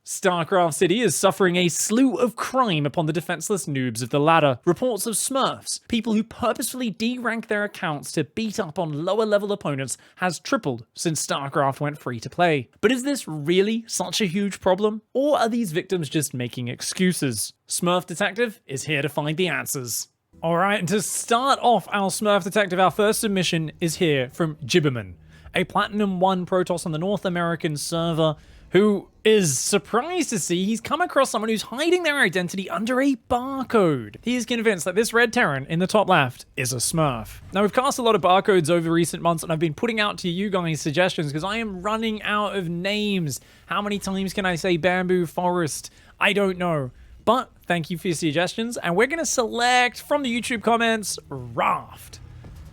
StarCraft City is suffering a slew of crime upon the defenseless noobs of the ladder. Reports of smurfs, people who purposefully de-rank their accounts to beat up on lower level opponents, has tripled since StarCraft went free to play. But is this really such a huge problem? Or are these victims just making excuses? Smurf Detective is here to find the answers. Alright, and to start off our Smurf Detective, our first submission is here from Jibberman, a Platinum 1 Protoss on the North American server, who is surprised to see he's come across someone who's hiding their identity under a barcode. He is convinced that this red Terran in the top left is a Smurf. Now, we've cast a lot of barcodes over recent months, and I've been putting out to you guys suggestions because I am running out of names. How many times can I say Bamboo Forest? I don't know. But thank you for your suggestions, and we're going to select from the YouTube comments Raft.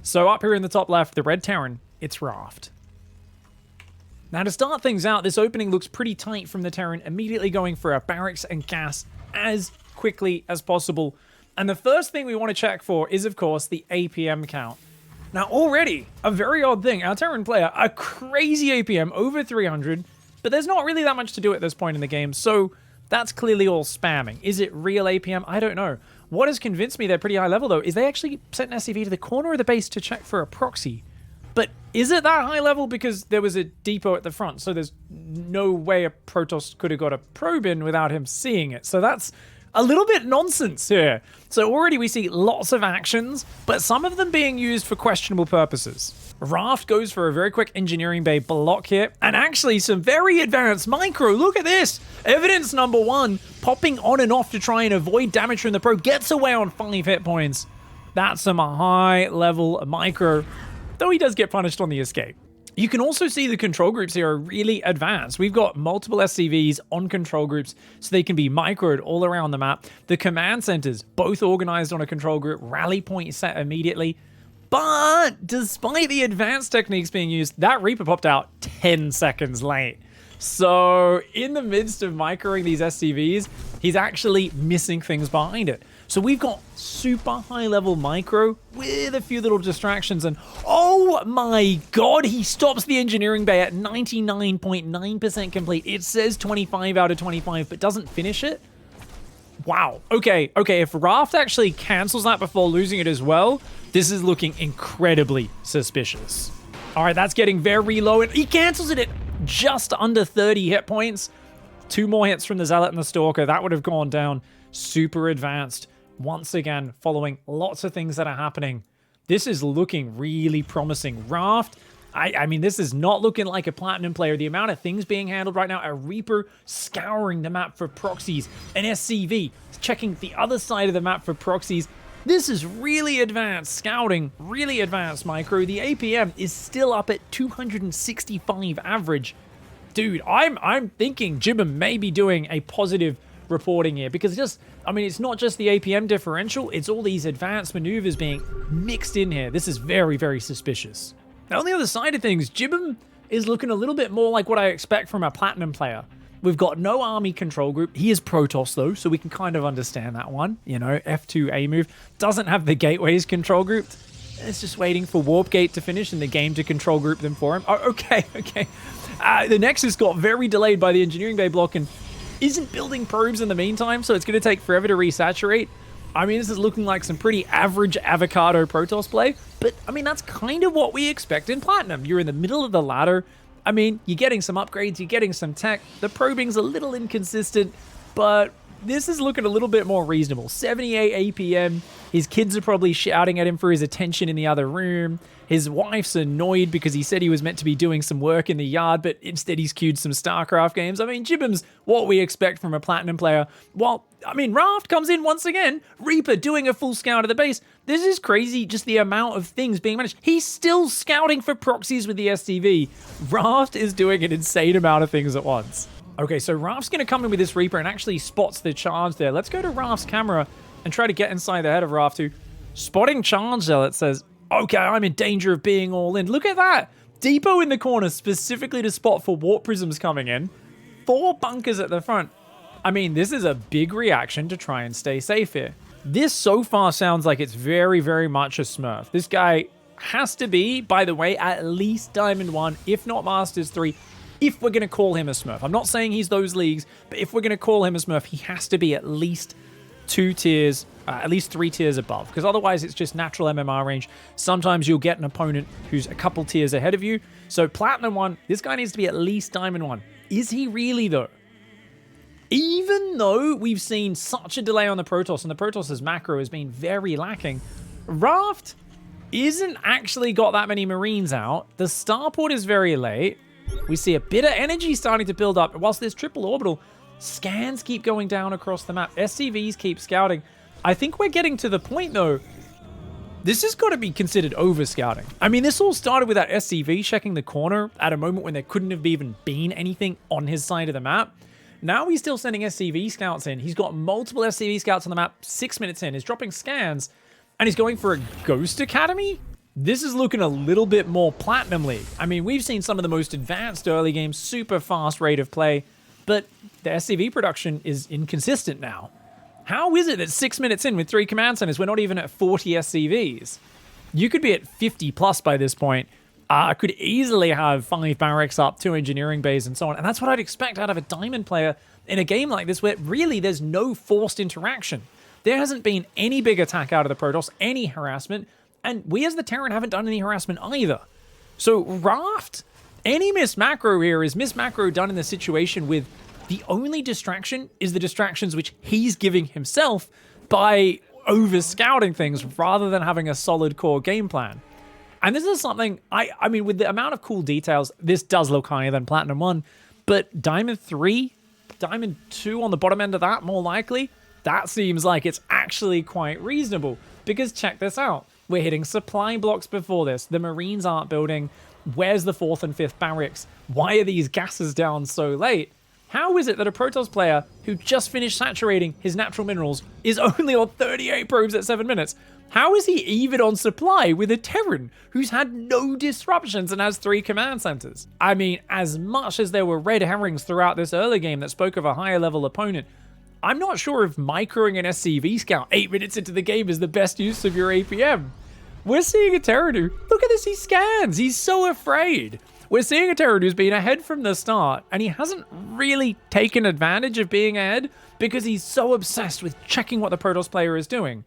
So up here in the top left, the red Terran, it's Raft. Now, to start things out, this opening looks pretty tight from the Terran, immediately going for a barracks and gas as quickly as possible. And the first thing we want to check for is, of course, the APM count. Now, already, a very odd thing. Our Terran player, a crazy APM, over 300, but there's not really that much to do at this point in the game, so that's clearly all spamming. Is it real APM? I don't know. What has convinced me they're pretty high level, though, is they actually sent an SCV to the corner of the base to check for a proxy. But is it that high level because there was a depot at the front, so there's no way a Protoss could have got a probe in without him seeing it? So that's a little bit nonsense here. So already we see lots of actions, but some of them being used for questionable purposes. Raft goes for a very quick engineering bay block here, and actually some very advanced micro. Look at this! Evidence number 1, popping on and off to try and avoid damage from the probe, gets away on 5 hit points. That's some high-level micro, though he does get punished on the escape. You can also see the control groups here are really advanced. We've got multiple SCVs on control groups, so they can be microed all around the map. The command centers, both organized on a control group, rally point set immediately. But despite the advanced techniques being used, that Reaper popped out 10 seconds late. So in the midst of microing these SCVs, he's actually missing things behind it. So we've got super high level micro with a few little distractions, and oh my god, he stops the engineering bay at 99.9% complete. It says 25 out of 25, but doesn't finish it. Wow. Okay, if Raft actually cancels that before losing it as well, this is looking incredibly suspicious. All right, that's getting very low, and he cancels it at just under 30 hit points. 2 more hits from the Zealot and the Stalker. That would have gone down super advanced. Once again, following lots of things that are happening. This is looking really promising. Raft, I mean, this is not looking like a Platinum player. The amount of things being handled right now, a Reaper scouring the map for proxies, an SCV checking the other side of the map for proxies. This is really advanced scouting, really advanced micro. The APM is still up at 265 average. Dude, I'm thinking Jibber may be doing a positive reporting here, because it's not just the APM differential, it's all these advanced maneuvers being mixed in here. This is very, very suspicious. Now, on the other side of things, Jibber is looking a little bit more like what I expect from a Platinum player. We've got no army control group. He is Protoss, though, so we can kind of understand that one. You know, F2A move. Doesn't have the gateways control group. It's just waiting for Warp Gate to finish and the game to control group them for him. Oh, okay. The Nexus got very delayed by the engineering bay block and isn't building probes in the meantime, so it's going to take forever to resaturate. I mean, this is looking like some pretty average avocado Protoss play, but I mean, that's kind of what we expect in Platinum. You're in the middle of the ladder. I mean, you're getting some upgrades, you're getting some tech. The probing's a little inconsistent, but this is looking a little bit more reasonable. 78 APM. His kids are probably shouting at him for his attention in the other room. His wife's annoyed because he said he was meant to be doing some work in the yard, but instead he's queued some StarCraft games. I mean, Jibber's what we expect from a Platinum player. Well, I mean, Raft comes in once again. Reaper doing a full scout of the base. This is crazy, just the amount of things being managed. He's still scouting for proxies with the SCV. Raft is doing an insane amount of things at once. Okay, so Raft's going to come in with this Reaper and actually spots the charge there. Let's go to Raft's camera and try to get inside the head of Raft, who, spotting charge Zealot, says, okay, I'm in danger of being all in. Look at that. Depot in the corner specifically to spot for warp prisms coming in. 4 bunkers at the front. I mean, this is a big reaction to try and stay safe here. This so far sounds like it's very, very much a Smurf. This guy has to be, by the way, at least Diamond 1, if not Masters 3. if we're going to call him a Smurf. I'm not saying he's those leagues, but if we're going to call him a Smurf, he has to be at least 2 tiers, at least 3 tiers above, because otherwise it's just natural MMR range. Sometimes you'll get an opponent who's a couple tiers ahead of you. So Platinum 1, this guy needs to be at least Diamond 1. Is he really, though? Even though we've seen such a delay on the Protoss, and the Protoss's macro has been very lacking, Raft isn't actually got that many Marines out. The Starport is very late. We see a bit of energy starting to build up. Whilst there's triple orbital, scans keep going down across the map. SCVs keep scouting. I think we're getting to the point, though. This has got to be considered over-scouting. I mean, this all started with that SCV checking the corner at a moment when there couldn't have even been anything on his side of the map. Now he's still sending SCV scouts in. He's got multiple SCV scouts on the map 6 minutes in. He's dropping scans, and he's going for a Ghost Academy? This is looking a little bit more Platinum League. I mean, we've seen some of the most advanced early games, super fast rate of play, but the SCV production is inconsistent now. How is it that 6 minutes in with 3 command centers, we're not even at 40 SCVs? You could be at 50 plus by this point. I could easily have 5 barracks up, 2 engineering bays, and so on. And that's what I'd expect out of a Diamond player in a game like this, where really there's no forced interaction. There hasn't been any big attack out of the Protoss, any harassment, and we as the Terran haven't done any harassment either. So Raft, any miss macro here is miss macro done in the situation with the only distraction is the distractions which he's giving himself by over-scouting things rather than having a solid core game plan. And this is something, I mean, with the amount of cool details, this does look higher than Platinum 1, but Diamond 3, Diamond 2 on the bottom end of that, more likely, that seems like it's actually quite reasonable. Because check this out. We're hitting supply blocks before this. The Marines aren't building. Where's the 4th and 5th barracks? Why are these gases down so late? How is it that a Protoss player who just finished saturating his natural minerals is only on 38 probes at 7 minutes? How is he even on supply with a Terran who's had no disruptions and has 3 command centers? I mean, as much as there were red herrings throughout this early game that spoke of a higher level opponent, I'm not sure if microing an SCV scout 8 minutes into the game is the best use of your APM. We're seeing a Terran who, look at this, he scans. He's so afraid. We're seeing a Terran who's been ahead from the start, and he hasn't really taken advantage of being ahead because he's so obsessed with checking what the Protoss player is doing.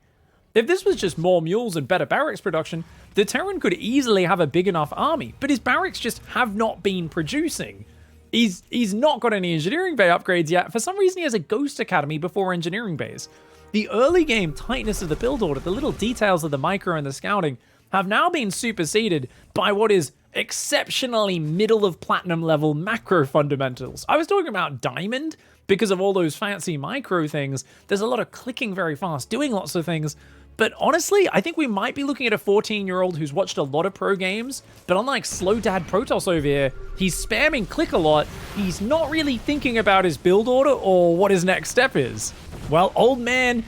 If this was just more mules and better barracks production, the Terran could easily have a big enough army, but his barracks just have not been producing. He's not got any engineering bay upgrades yet. For some reason, he has a Ghost Academy before engineering bays. The early game tightness of the build order, the little details of the micro and the scouting, have now been superseded by what is exceptionally middle of platinum level macro fundamentals. I was talking about Diamond because of all those fancy micro things. There's a lot of clicking very fast, doing lots of things. But honestly, I think we might be looking at a 14-year-old who's watched a lot of pro games, but unlike Slow Dad Protoss over here, he's spamming click a lot. He's not really thinking about his build order or what his next step is. Well, old man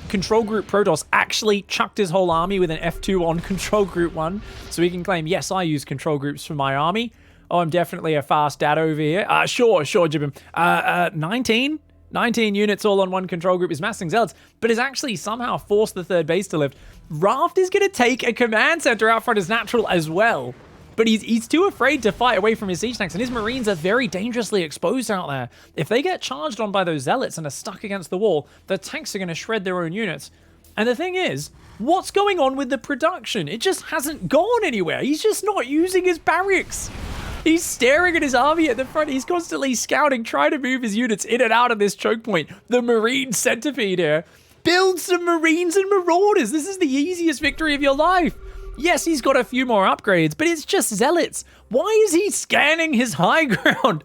Control Group Protoss actually chucked his whole army with an F2 on Control Group 1, so he can claim, yes, I use control groups for my army. Oh, I'm definitely a fast dad over here. Sure, Jibim. 19 units all on one control group is massing zealots, but has actually somehow forced the 3rd base to lift. Raft is going to take a command center out front as natural as well, but he's too afraid to fight away from his siege tanks, and his Marines are very dangerously exposed out there. If they get charged on by those zealots and are stuck against the wall, the tanks are going to shred their own units. And the thing is, what's going on with the production? It just hasn't gone anywhere. He's just not using his barracks. He's staring at his army at the front. He's constantly scouting, trying to move his units in and out of this choke point. The Marine centipede here. Build some Marines and Marauders. This is the easiest victory of your life. Yes, he's got a few more upgrades, but it's just zealots. Why is he scanning his high ground?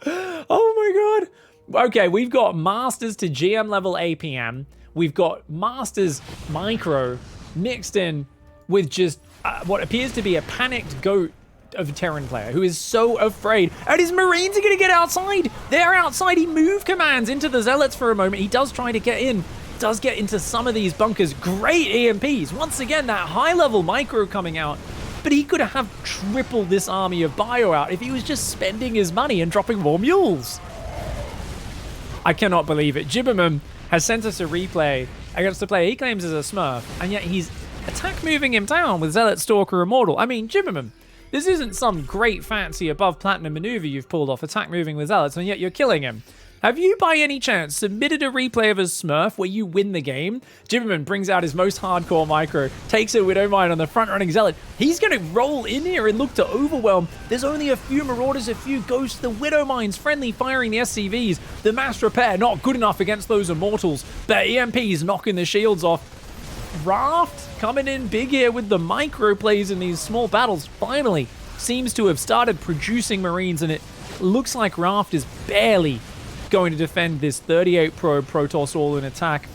Oh my god. Okay, we've got Masters to GM level APM. We've got Masters Micro mixed in with just what appears to be a panicked goat of a Terran player who is so afraid, and his Marines are going to get outside. They're outside. He move commands into the zealots for a moment. He does try to get in, does get into some of these bunkers. Great EMPs. Once again, that high level micro coming out, but he could have tripled this army of bio out if he was just spending his money and dropping more mules. I cannot believe it. Jibberman has sent us a replay against a player he claims is a Smurf, and yet he's attack moving him down with Zealot, Stalker, Immortal. I mean, Jibberman, This isn't some great fancy above platinum maneuver you've pulled off attack moving with Zealots, and yet you're killing him. Have you by any chance submitted a replay of a Smurf where you win the game? Jibberman brings out his most hardcore micro, takes a Widowmine on the front running Zealot. He's going to roll in here and look to overwhelm. There's only a few Marauders, a few Ghosts, the Widowmines friendly firing the SCVs. The Mass Repair not good enough against those Immortals. The EMPs knocking the shields off. Raft coming in big here with the micro plays in these small battles. Finally seems to have started producing Marines, and it looks like Raft is barely going to defend this 38 probe Protoss all in attack.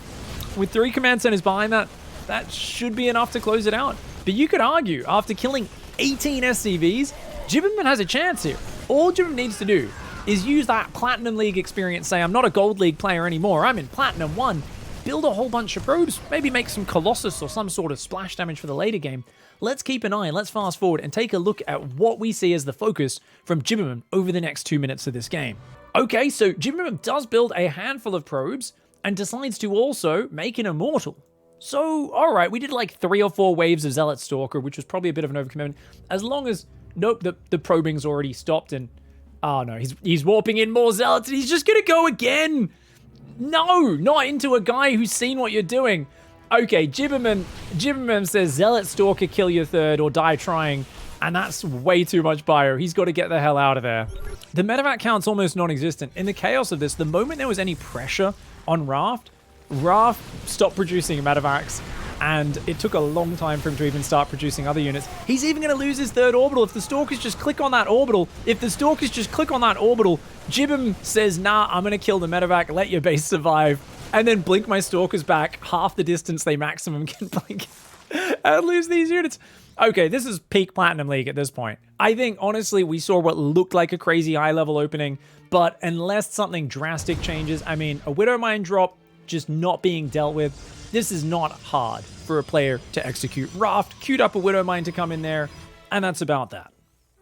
With 3 command centers behind that, that should be enough to close it out. But you could argue, after killing 18 SCVs, Jibberman has a chance here. All Jibberman needs to do is use that Platinum League experience, say, I'm not a Gold League player anymore, I'm in Platinum 1, build a whole bunch of probes, maybe make some Colossus or some sort of splash damage for the later game. Let's keep an eye, let's fast forward and take a look at what we see as the focus from Jibberman over the next 2 minutes of this game. Okay, so Jibberman does build a handful of probes and decides to also make an Immortal. So, alright, we did like 3 or 4 waves of Zealot Stalker, which was probably a bit of an overcommitment. As long as, nope, the probing's already stopped and, oh no, he's warping in more Zealots and he's just gonna go again! No, not into a guy who's seen what you're doing. Okay, Jibberman says Zealot Stalker kill your third or die trying, and that's way too much bio. He's got to get the hell out of there. The medevac count's almost non-existent. In the chaos of this, the moment there was any pressure on Raft stopped producing medevacs, and it took a long time for him to even start producing other units. He's even going to lose his third orbital. If the Stalkers just click on that orbital, Jibbem says, nah, I'm going to kill the medevac, let your base survive, and then blink my Stalkers back half the distance they maximum can blink and lose these units. Okay, this is peak Platinum League at this point. I think, honestly, we saw what looked like a crazy high-level opening, but unless something drastic changes, I mean, a Widowmine drop just not being dealt with, this is not hard for a player to execute. Raft queued up a Widowmine to come in there, and that's about that.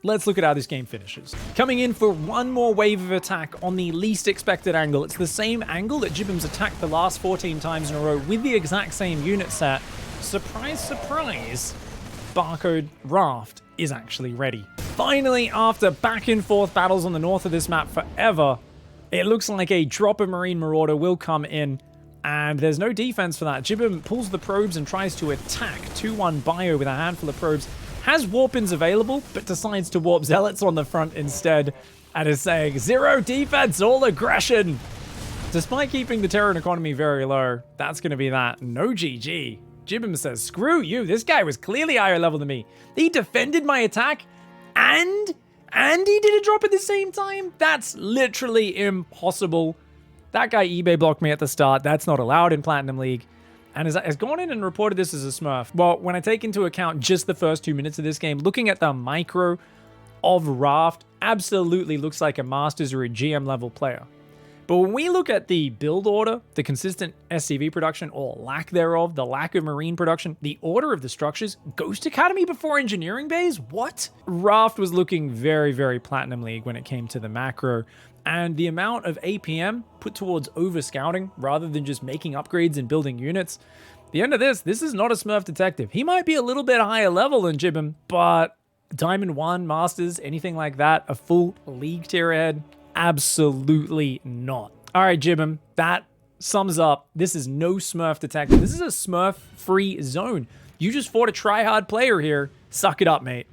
Let's look at how this game finishes. Coming in for one more wave of attack on the least expected angle. It's the same angle that Jibbem's attacked the last 14 times in a row with the exact same unit set. Surprise, surprise, Barcode Raft is actually ready. Finally, after back and forth battles on the north of this map forever, it looks like a drop of Marine Marauder will come in, and there's no defense for that. Jibbem pulls the probes and tries to attack 2-1 bio with a handful of probes. Has warp-ins available, but decides to warp Zealots on the front instead, and is saying, zero defense, all aggression! Despite keeping the Terran economy very low, that's going to be that. No GG. Jibbem says, screw you, this guy was clearly higher level than me. He defended my attack, and he did a drop at the same time? That's literally impossible. That guy eBay blocked me at the start. That's not allowed in Platinum League. And has gone in and reported this as a Smurf. Well, when I take into account just the first 2 minutes of this game, looking at the micro of Raft, absolutely looks like a Masters or a GM level player. But when we look at the build order, the consistent SCV production, or lack thereof, the lack of Marine production, the order of the structures, Ghost Academy before Engineering Bays? What? Raft was looking very, very Platinum League when it came to the macro, and the amount of APM put towards over-scouting rather than just making upgrades and building units. At the end of this is not a Smurf detective. He might be a little bit higher level than Jibbem, but Diamond 1, Masters, anything like that, a full League tier ahead? Absolutely not. All right, Jibbem, that sums up. This is no Smurf detective. This is a Smurf-free zone. You just fought a try-hard player here. Suck it up, mate.